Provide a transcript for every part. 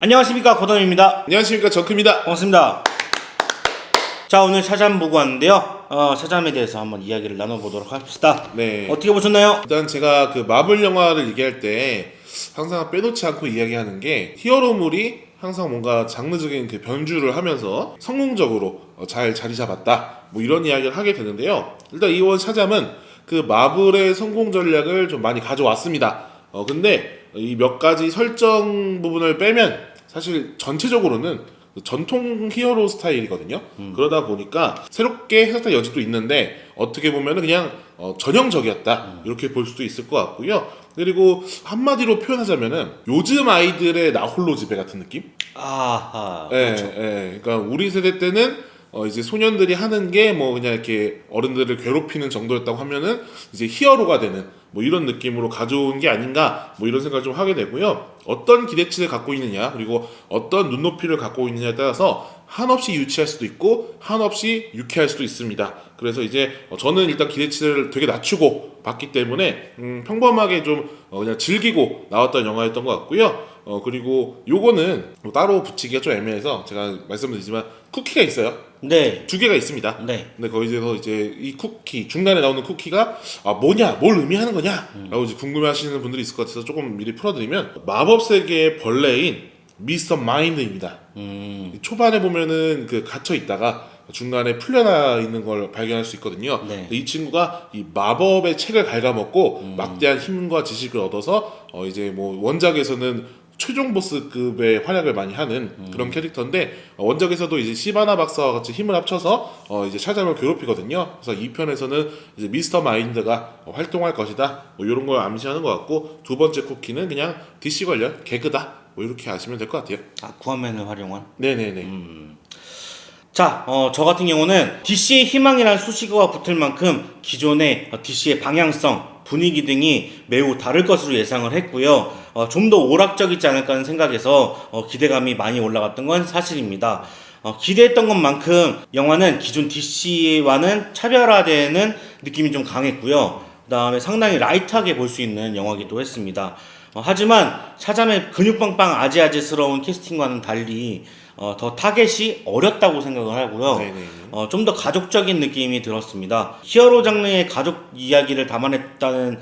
안녕하십니까, 고담입니다. 안녕하십니까, 정크입니다. 반갑습니다. 자, 오늘 샤잠 보고 왔는데요. 샤잠에 대해서 한번 이야기를 나눠보도록 합시다. 네. 어떻게 보셨나요? 일단 제가 그 마블 영화를 얘기할 때 항상 빼놓지 않고 이야기하는 게 히어로물이 항상 뭔가 장르적인 그 변주를 하면서 성공적으로 잘 자리 잡았다. 뭐 이런 이야기를 하게 되는데요. 일단 이번 샤잠은 그 마블의 성공 전략을 좀 많이 가져왔습니다. 근데 이 몇 가지 설정 부분을 빼면 사실 전체적으로는 전통 히어로 스타일이거든요. 그러다 보니까 새롭게 해석할 여지도 있는데 어떻게 보면은 그냥 전형적이었다 이렇게 볼 수도 있을 것 같고요. 그리고 한마디로 표현하자면은 요즘 아이들의 나홀로 집에 같은 느낌? 아하. 예, 그렇죠. 예. 그러니까 우리 세대 때는 이제 소년들이 하는 게 뭐 그냥 이렇게 어른들을 괴롭히는 정도였다고 하면은 이제 히어로가 되는 뭐 이런 느낌으로 가져온 게 아닌가 뭐 이런 생각을 좀 하게 되고요. 어떤 기대치를 갖고 있느냐 그리고 어떤 눈높이를 갖고 있느냐에 따라서 한없이 유치할 수도 있고 한없이 유쾌할 수도 있습니다. 그래서 이제 저는 일단 기대치를 되게 낮추고 봤기 때문에 평범하게 좀 그냥 즐기고 나왔던 영화였던 것 같고요. 그리고 요거는 뭐 따로 붙이기가 좀 애매해서 제가 말씀드리지만 쿠키가 있어요. 네. 두 개가 있습니다. 네. 근데 거기서 이제 이 쿠키 중간에 나오는 쿠키가 뭐냐, 뭘 의미하는 거냐라고 이제 궁금해하시는 분들이 있을 것 같아서 조금 미리 풀어드리면 마법 세계의 벌레인 미스터 마인드입니다. 초반에 보면은 그 갇혀 있다가 중간에 풀려나 있는 걸 발견할 수 있거든요. 네. 이 친구가 이 마법의 책을 갉아먹고 막대한 힘과 지식을 얻어서 이제 뭐 원작에서는 최종 보스급의 활약을 많이 하는 그런 캐릭터인데 원작에서도 이제 시바나 박사와 같이 힘을 합쳐서 이제 샤잠을 괴롭히거든요. 그래서 이 편에서는 이제 미스터 마인드가 활동할 것이다. 뭐 이런 걸 암시하는 것 같고 두 번째 쿠키는 그냥 DC 관련 개그다. 뭐 이렇게 아시면 될 것 같아요. 아쿠아맨을 활용한. 네네네. 자, 저 같은 경우는 DC의 희망이라는 수식어가 붙을 만큼 기존의 DC의 방향성, 분위기 등이 매우 다를 것으로 예상을 했고요. 좀 더 오락적이지 않을까 하는 생각에서 기대감이 많이 올라갔던 건 사실입니다. 기대했던 것만큼 영화는 기존 DC와는 차별화되는 느낌이 좀 강했고요. 그 다음에 상당히 라이트하게 볼 수 있는 영화이기도 했습니다. 하지만 샤잠의 근육빵빵 아재아재스러운 캐스팅과는 달리 더 타겟이 어렵다고 생각을 하고요. 좀 더 가족적인 느낌이 들었습니다. 히어로 장르의 가족 이야기를 담아냈다는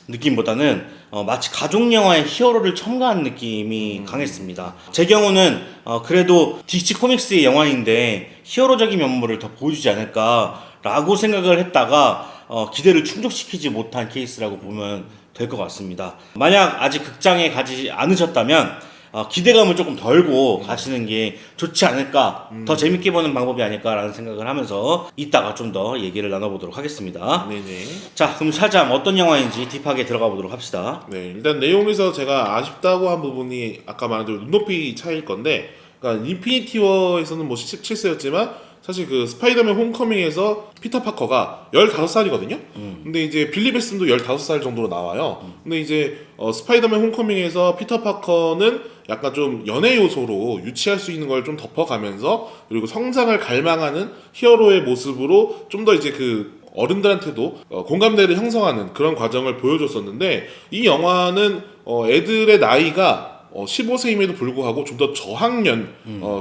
느낌보다는 마치 가족 영화의 히어로를 첨가한 느낌이 강했습니다. 제 경우는 그래도 DC 코믹스의 영화인데 히어로적인 면모를 더 보여주지 않을까라고 생각을 했다가 기대를 충족시키지 못한 케이스라고 보면 될 것 같습니다. 만약 아직 극장에 가지 않으셨다면 기대감을 조금 덜고 가시는 게 좋지 않을까, 더 재밌게 보는 방법이 아닐까라는 생각을 하면서 이따가 좀 더 얘기를 나눠보도록 하겠습니다. 네네. 자, 그럼 샤잠 어떤 영화인지 딥하게 들어가 보도록 합시다. 네, 일단 내용에서 제가 아쉽다고 한 부분이 아까 말한 대로 눈높이 차이일 건데, 그러니까 인피니티 워에서는 뭐 17세였지만 사실 그 스파이더맨 홈커밍에서 피터 파커가 15살이거든요. 근데 이제 빌리 베슨도 15살 정도로 나와요. 근데 이제 스파이더맨 홈커밍에서 피터 파커는 약간 좀 연애 요소로 유치할 수 있는 걸 좀 덮어가면서 그리고 성장을 갈망하는 히어로의 모습으로 좀 더 이제 그 어른들한테도 공감대를 형성하는 그런 과정을 보여줬었는데 이 영화는 애들의 나이가 15세임에도 불구하고 좀 더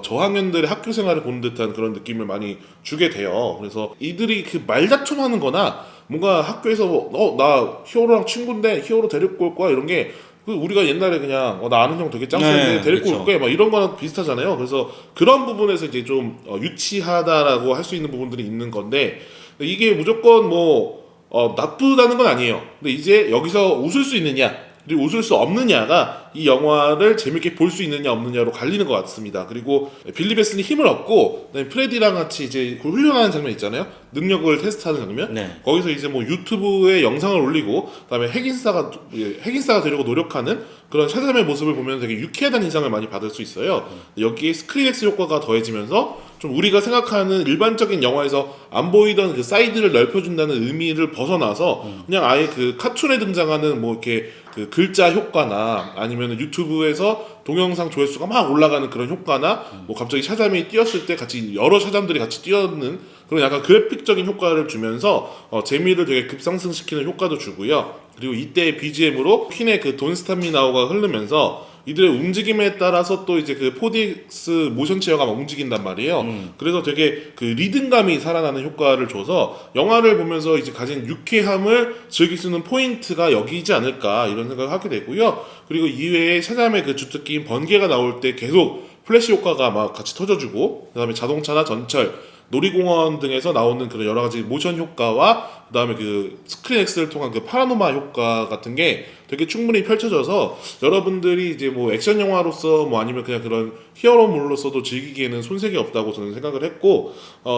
저학년들의 학교 생활을 보는 듯한 그런 느낌을 많이 주게 돼요. 그래서 이들이 그 말다툼하는 거나 뭔가 학교에서 나 히어로랑 친구인데 히어로 데리고 올 거야 이런 게 그 우리가 옛날에 그냥 나 아는 형 되게 짱센데 네, 데리고 그렇죠. 올 거야 막 이런 거랑 비슷하잖아요. 그래서 그런 부분에서 이제 좀 유치하다라고 할 수 있는 부분들이 있는 건데 이게 무조건 뭐 나쁘다는 건 아니에요. 근데 이제 여기서 웃을 수 있느냐 그리고 웃을 수 없느냐가 이 영화를 재밌게 볼 수 있느냐 없느냐로 갈리는 것 같습니다. 그리고 빌리 베슨이 힘을 얻고 그다음에 프레디랑 같이 이제 훈련하는 장면 있잖아요. 능력을 테스트하는 장면. 네. 거기서 이제 뭐 유튜브에 영상을 올리고 그다음에 핵인싸가 되려고 노력하는 그런 샤잠의 모습을 보면 되게 유쾌하다는 인상을 많이 받을 수 있어요. 여기에 스크린X 효과가 더해지면서 좀 우리가 생각하는 일반적인 영화에서 안 보이던 그 사이드를 넓혀준다는 의미를 벗어나서 그냥 아예 그 카툰에 등장하는 뭐 이렇게 그 글자 효과나 아니면 유튜브에서 동영상 조회수가 막 올라가는 그런 효과나 뭐 갑자기 샤잠이 뛰었을 때 같이 여러 샤잠들이 같이 뛰는 그런 약간 그래픽적인 효과를 주면서 재미를 되게 급상승시키는 효과도 주고요. 그리고 이때의 BGM으로 퀸의 그 Don't Stop Me Now가 흐르면서 이들의 움직임에 따라서 또 이제 그 4DX 모션 체어가 막 움직인단 말이에요. 그래서 되게 그 리듬감이 살아나는 효과를 줘서 영화를 보면서 이제 가진 유쾌함을 즐길 수 있는 포인트가 여기지 않을까 이런 생각을 하게 되고요. 그리고 이외에 샤잠의 그 주특기인 번개가 나올 때 계속 플래시 효과가 막 같이 터져주고, 그다음에 자동차나 전철, 놀이공원 등에서 나오는 그런 여러 가지 모션 효과와 그다음에 그 스크린 X를 통한 그 파라노마 효과 같은 게 되게 충분히 펼쳐져서 여러분들이 이제 뭐 액션 영화로서 뭐 아니면 그냥 그런 히어로물로서도 즐기기에는 손색이 없다고 저는 생각을 했고,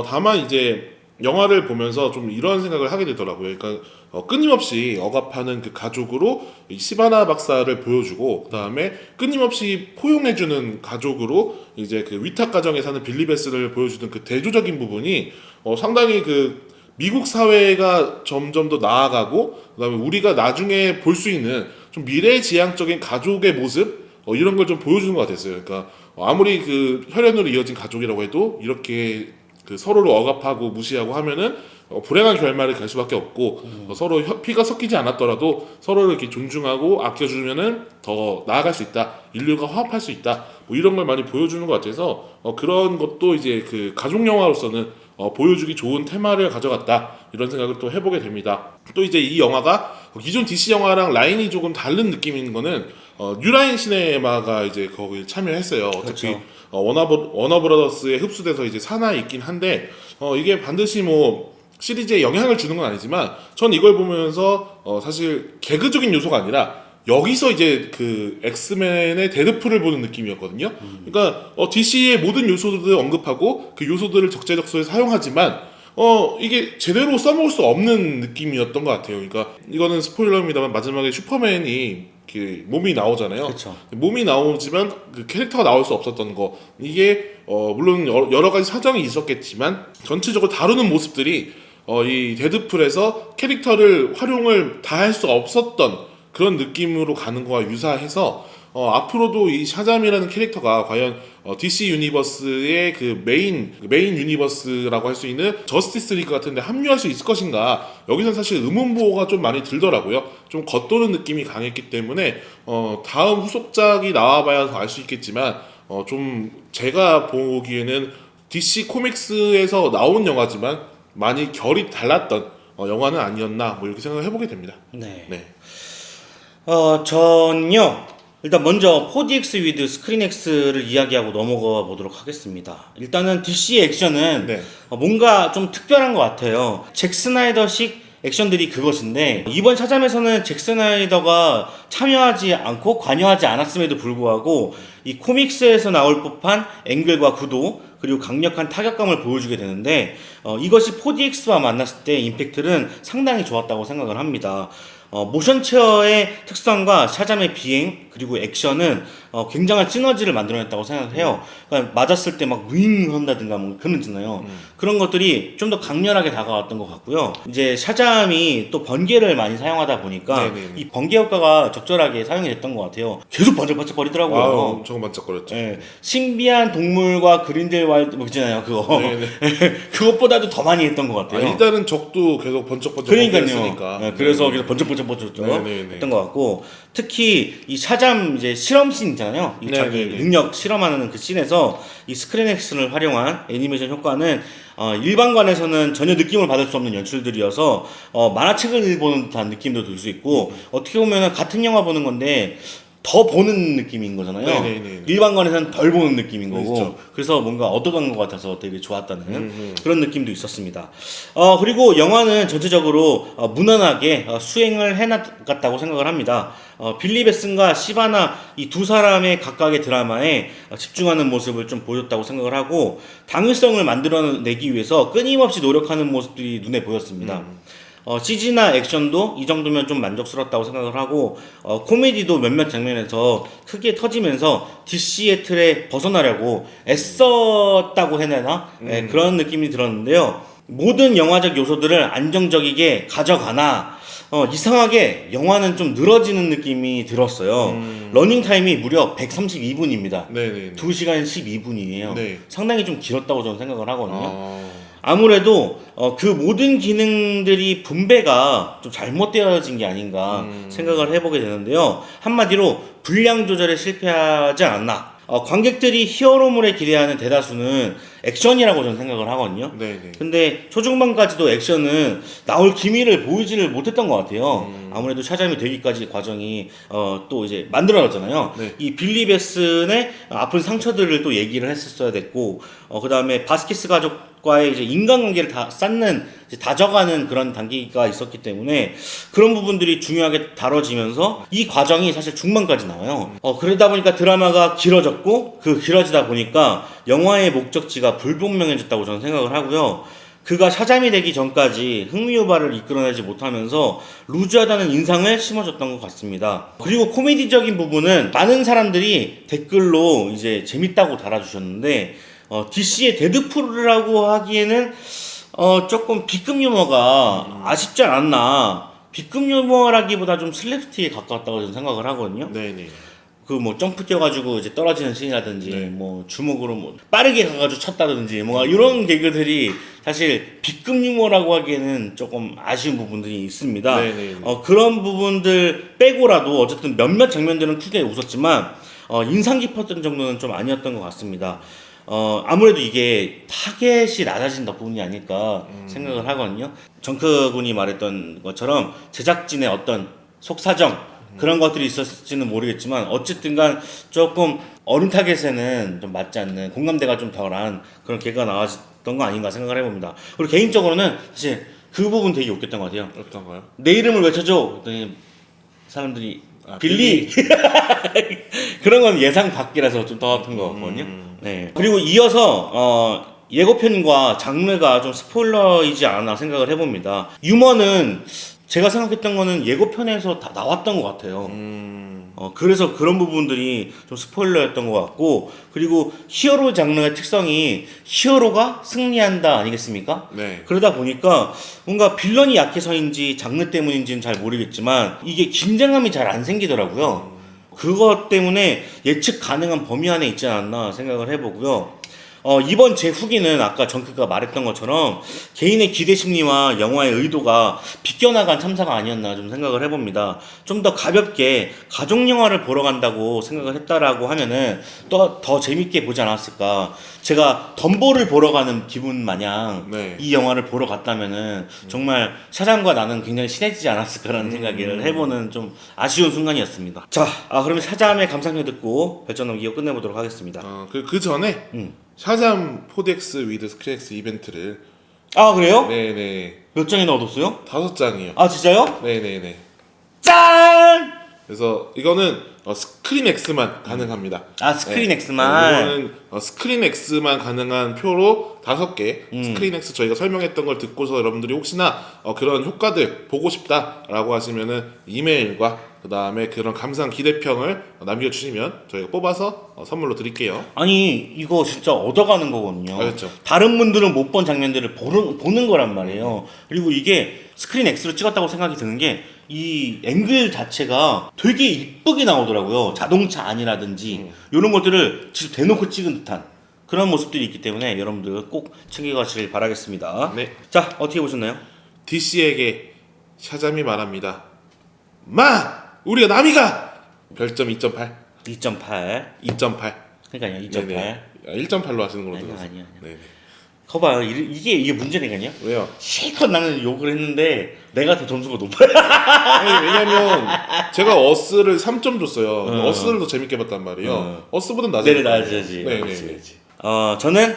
다만 이제 영화를 보면서 좀 이런 생각을 하게 되더라고요. 그러니까 끊임없이 억압하는 그 가족으로 이 시바나 박사를 보여주고, 그다음에 끊임없이 포용해주는 가족으로 이제 그 위탁 가정에 사는 빌리 베스를 보여주는 그 대조적인 부분이 상당히 그 미국 사회가 점점 더 나아가고, 그다음에 우리가 나중에 볼 수 있는 좀 미래지향적인 가족의 모습, 이런 걸 좀 보여주는 것 같았어요. 그러니까 아무리 그 혈연으로 이어진 가족이라고 해도 이렇게 그 서로를 억압하고 무시하고 하면은 불행한 결말을 갈 수밖에 없고, 서로 피가 섞이지 않았더라도 서로를 이렇게 존중하고 아껴주면은 더 나아갈 수 있다, 인류가 화합할 수 있다, 뭐 이런 걸 많이 보여주는 것 같아서 그런 것도 이제 그 가족 영화로서는 보여주기 좋은 테마를 가져갔다, 이런 생각을 또 해보게 됩니다. 또 이제 이 영화가 기존 DC 영화랑 라인이 조금 다른 느낌인 거는 뉴라인 시네마가 이제 거기 참여했어요. 어차피 그렇죠. 워너브라더스에 흡수돼서 이제 산하에 있긴 한데, 이게 반드시 뭐 시리즈에 영향을 주는 건 아니지만 전 이걸 보면서 사실 개그적인 요소가 아니라 여기서 이제 그 엑스맨의 데드풀을 보는 느낌이었거든요. 그러니까 DC의 모든 요소들을 언급하고 그 요소들을 적재적소에 사용하지만 이게 제대로 써먹을 수 없는 느낌이었던 것 같아요. 그러니까 이거는 스포일러입니다만 마지막에 슈퍼맨이 그 몸이 나오잖아요. 그쵸. 몸이 나오지만 그 캐릭터가 나올 수 없었던 거, 이게 물론 여러 가지 사정이 있었겠지만 전체적으로 다루는 모습들이 이 데드풀에서 캐릭터를 활용을 다 할 수 없었던 그런 느낌으로 가는 거와 유사해서 앞으로도 이 샤잠이라는 캐릭터가 과연 DC 유니버스의 그 메인 유니버스라고 할 수 있는 저스티스 리그 같은 데 합류할 수 있을 것인가, 여기서 사실 의문보호가 좀 많이 들더라고요. 좀 겉도는 느낌이 강했기 때문에 다음 후속작이 나와봐야 알 수 있겠지만 좀 제가 보기에는 DC 코믹스에서 나온 영화지만 많이 결이 달랐던 영화는 아니었나, 뭐 이렇게 생각을 해보게 됩니다. 네. 네. 전요. 일단 먼저 4DX with 스크린 X를 이야기하고 넘어가 보도록 하겠습니다. 일단은 DC의 액션은 네. 뭔가 좀 특별한 것 같아요. 잭 스나이더식 액션들이 그것인데, 이번 샤잠에서는 잭 스나이더가 참여하지 않고 관여하지 않았음에도 불구하고 이 코믹스에서 나올 법한 앵글과 구도, 그리고 강력한 타격감을 보여주게 되는데, 이것이 4DX와 만났을 때 임팩트는 상당히 좋았다고 생각을 합니다. 모션 체어의 특성과 샤잠의 비행, 그리고 액션은 굉장한 시너지를 만들어냈다고 생각을 해요. 그러니까 맞았을 때 막 윙 한다든가 뭐 그러잖아요. 그런 것들이 좀 더 강렬하게 다가왔던 것 같고요. 이제 샤잠이 또 번개를 많이 사용하다 보니까 네네네. 이 번개 효과가 적절하게 사용이 됐던 것 같아요. 계속 번쩍번쩍 거리더라고요. 엄청 반짝거렸죠. 예, 신비한 동물과 그린델와일드 뭐 있잖아요, 그거. 네네. 그것보다도 더 많이 했던 것 같아요. 일단은 적도 계속 번쩍번쩍 그러니까요. 했으니까. 네, 그래서 번쩍번쩍 네네네. 했던 것 같고, 특히 이 샤잠 이제 실험씬 있잖아요. 이 자기 네네네. 능력 실험하는 그 씬에서 이 스크린 액션을 활용한 애니메이션 효과는 일반관에서는 전혀 느낌을 받을 수 없는 연출들이어서 만화책을 보는 듯한 느낌도 들 수 있고, 어떻게 보면 같은 영화 보는 건데 더 보는 느낌인 거잖아요. 네네네. 일반관에서는 덜 보는 느낌인 거고, 그렇죠. 그래서 뭔가 얻어간 것 같아서 되게 좋았다는 그런 느낌도 있었습니다. 그리고 영화는 전체적으로 무난하게 수행을 해나갔다고 생각을 합니다. 빌리 베슨과 시바나 이 두 사람의 각각의 드라마에 집중하는 모습을 좀 보였다고 생각을 하고, 당위성을 만들어내기 위해서 끊임없이 노력하는 모습들이 눈에 보였습니다. CG나 액션도 이 정도면 좀 만족스럽다고 생각을 하고, 코미디도 몇몇 장면에서 크게 터지면서 DC의 틀에 벗어나려고 애썼다고 해야 되나? 네, 그런 느낌이 들었는데요. 모든 영화적 요소들을 안정적이게 가져가나 이상하게 영화는 좀 늘어지는 느낌이 들었어요. 러닝타임이 무려 132분입니다. 네네. 2시간 12분이에요. 네. 상당히 좀 길었다고 저는 생각을 하거든요. 아무래도 그 모든 기능들이 분배가 좀 잘못되어진 게 아닌가 생각을 해보게 되는데요. 한마디로 분량 조절에 실패하지 않았나. 관객들이 히어로물에 기대하는 대다수는 액션이라고 저는 생각을 하거든요. 네네. 근데 초중반까지도 액션은 나올 기미를 보이지를 못했던 것 같아요. 아무래도 샤잠이 되기까지 과정이 또 이제 만들어졌잖아요. 네. 이 빌리 베슨의 아픈 상처들을 또 얘기를 했었어야 됐고, 그 다음에 바스키스 가족과의 이제 인간관계를 다 쌓는, 이제 다져가는 그런 단계가 있었기 때문에 그런 부분들이 중요하게 다뤄지면서 이 과정이 사실 중반까지 나와요. 그러다 보니까 드라마가 길어졌고, 그 길어지다 보니까 영화의 목적지가 불분명해졌다고 저는 생각을 하고요. 그가 샤잠이 되기 전까지 흥미효과를 이끌어내지 못하면서 루즈하다는 인상을 심어줬던 것 같습니다. 그리고 코미디적인 부분은 많은 사람들이 댓글로 이제 재밌다고 달아주셨는데, DC의 데드풀이라고 하기에는 조금 B급 유머가 아쉽지 않았나. B급 유머라기보다 좀 슬랩스틱에 가까웠다고 저는 생각을 하거든요. 네네. 그 뭐 점프 뛰어가지고 이제 떨어지는 씬이라든지 네. 뭐 주먹으로 뭐 빠르게 가가지고 쳤다든지 뭔가 이런 개그들이 사실 B급 유머라고 하기에는 조금 아쉬운 부분들이 있습니다. 네네. 그런 부분들 빼고라도 어쨌든 몇몇 장면들은 크게 웃었지만 인상 깊었던 정도는 좀 아니었던 것 같습니다. 아무래도 이게 타겟이 낮아진 덕분이 아닐까 생각을 하거든요. 정크 군이 말했던 것처럼 제작진의 어떤 속사정 그런 것들이 있었을지는 모르겠지만 어쨌든간 조금 어른 타겟에는 좀 맞지 않는 공감대가 좀 덜한 그런 개그가 나왔던 거 아닌가 생각을 해봅니다. 그리고 개인적으로는 사실 그 부분 되게 웃겼던 것 같아요. 어떤가요? 내 이름을 외쳐줘. 그랬더니 사람들이 아, 빌리 그런 건 예상 밖이라서 좀 더 아픈 것 같거든요. 네. 그리고 이어서 예고편과 장르가 좀 스포일러이지 않나 생각을 해봅니다. 유머는 제가 생각했던 거는 예고편에서 다 나왔던 것 같아요. 그래서 그런 부분들이 좀 스포일러였던 것 같고, 그리고 히어로 장르의 특성이 히어로가 승리한다 아니겠습니까? 네. 그러다 보니까 뭔가 빌런이 약해서인지 장르 때문인지는 잘 모르겠지만 이게 긴장감이 잘 안 생기더라고요. 그것 때문에 예측 가능한 범위 안에 있지 않았나 생각을 해보고요. 이번 제 후기는 아까 정크가 말했던 것처럼 개인의 기대 심리와 영화의 의도가 비껴나간 참사가 아니었나 좀 생각을 해봅니다. 좀 더 가볍게 가족 영화를 보러 간다고 생각을 했다라고 하면은 또 더 재밌게 보지 않았을까. 제가 덤보를 보러 가는 기분 마냥 네. 이 영화를 보러 갔다면은 정말 샤잠과 나는 굉장히 친해지지 않았을까라는 생각을 해보는 좀 아쉬운 순간이었습니다. 자, 그러면 샤잠의 감상평 듣고 별점 넘기고 끝내보도록 하겠습니다. 그 전에 샤잠 포덱스 위드 스크린X 이벤트를 아, 그래요? 네네 몇 장이나 얻었어요? 5장이요. 아, 진짜요? 네네네. 짠! 그래서 이거는 스크린X만 가능합니다. 아, 스크린X만. 이거는 스크린X만 가능한 표로 5개. 스크린X 저희가 설명했던 걸 듣고서 여러분들이 혹시나 그런 효과들 보고 싶다라고 하시면은 이메일과 그 다음에 그런 감상 기대평을 남겨주시면 저희가 뽑아서 선물로 드릴게요. 아니, 이거 진짜 얻어가는 거거든요. 그렇죠. 다른 분들은 못 본 장면들을 보는 거란 말이에요. 그리고 이게 스크린 X로 찍었다고 생각이 드는 게 이 앵글 자체가 되게 이쁘게 나오더라고요. 자동차 안이라든지 이런 것들을 직접 대놓고 찍은 듯한 그런 모습들이 있기 때문에 여러분들 꼭 챙겨가시길 바라겠습니다. 네. 자, 어떻게 보셨나요? DC에게 샤잠이 말합니다. 마! 우리가 남이가! 별점 2.8. 2.8. 2.8. 그러니까요, 2.8. 1.8로 하시는 걸로 아니요, 들었어요. 아니요. 네네. 거봐요, 이게 문제니까요. 왜요? 실컷 나는 욕을 했는데 내가 더 점수가 높아요. 아니, 왜냐면 제가 어스를 3점 줬어요. 어스를 더 재밌게 봤단 말이에요. 어스보단 낮아요. 낮아지. 네네. 저는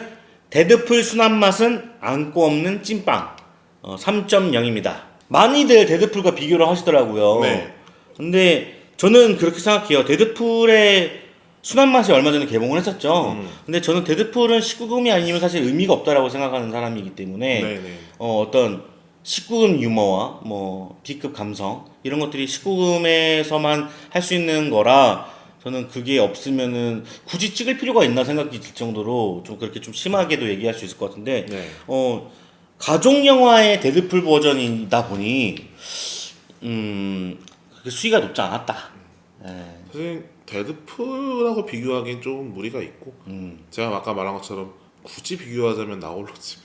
데드풀 순한 맛은 안고 없는 찐빵 3.0입니다. 많이들 데드풀과 비교를 하시더라고요. 네. 근데 저는 그렇게 생각해요. 데드풀의 순한 맛이 얼마 전에 개봉을 했었죠. 근데 저는 데드풀은 19금이 아니면 사실 의미가 없다라고 생각하는 사람이기 때문에 네네. 어떤 19금 유머와 뭐 B급 감성 이런 것들이 19금에서만 할 수 있는 거라 저는 그게 없으면은 굳이 찍을 필요가 있나 생각이 들 정도로 좀 그렇게 좀 심하게도 얘기할 수 있을 것 같은데 네. 가족 영화의 데드풀 버전이다 보니 그렇게 수위가 높지 않았다. 네. 사실 데드풀하고 비교하기엔 좀 무리가 있고 제가 아까 말한 것처럼 굳이 비교하자면 나홀로 집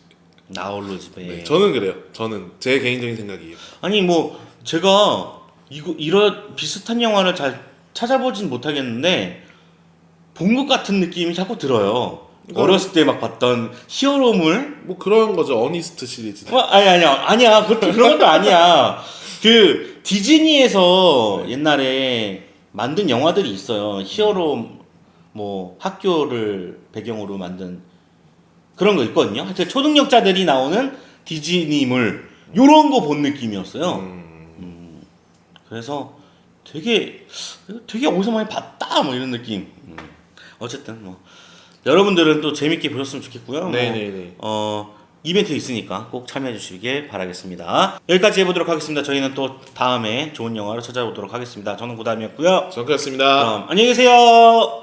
나홀로 집에. 네, 저는 그래요. 저는 제 개인적인 생각이에요. 아니 뭐 제가 이런 비슷한 영화를 잘 찾아보진 못하겠는데 본 것 같은 느낌이 자꾸 들어요. 어렸을 때 막 봤던 히어로물. 뭐 그런 거죠. 어니스트 시리즈. 아니야 그런 것도 아니야. 그 디즈니에서 옛날에 만든 영화들이 있어요. 히어로 뭐 학교를 배경으로 만든 그런 거 있거든요. 하여튼 초능력자들이 나오는 디즈니물 요런 거 본 느낌이었어요. 그래서 되게 어디서 많이 봤다 뭐 이런 느낌. 어쨌든 뭐 여러분들은 또 재밌게 보셨으면 좋겠고요. 네네네. 이벤트 있으니까 꼭 참여해 주시길 바라겠습니다. 여기까지 해보도록 하겠습니다. 저희는 또 다음에 좋은 영화로 찾아오도록 하겠습니다. 저는 고담이었고요. 정크였습니다. 그럼 안녕히 계세요.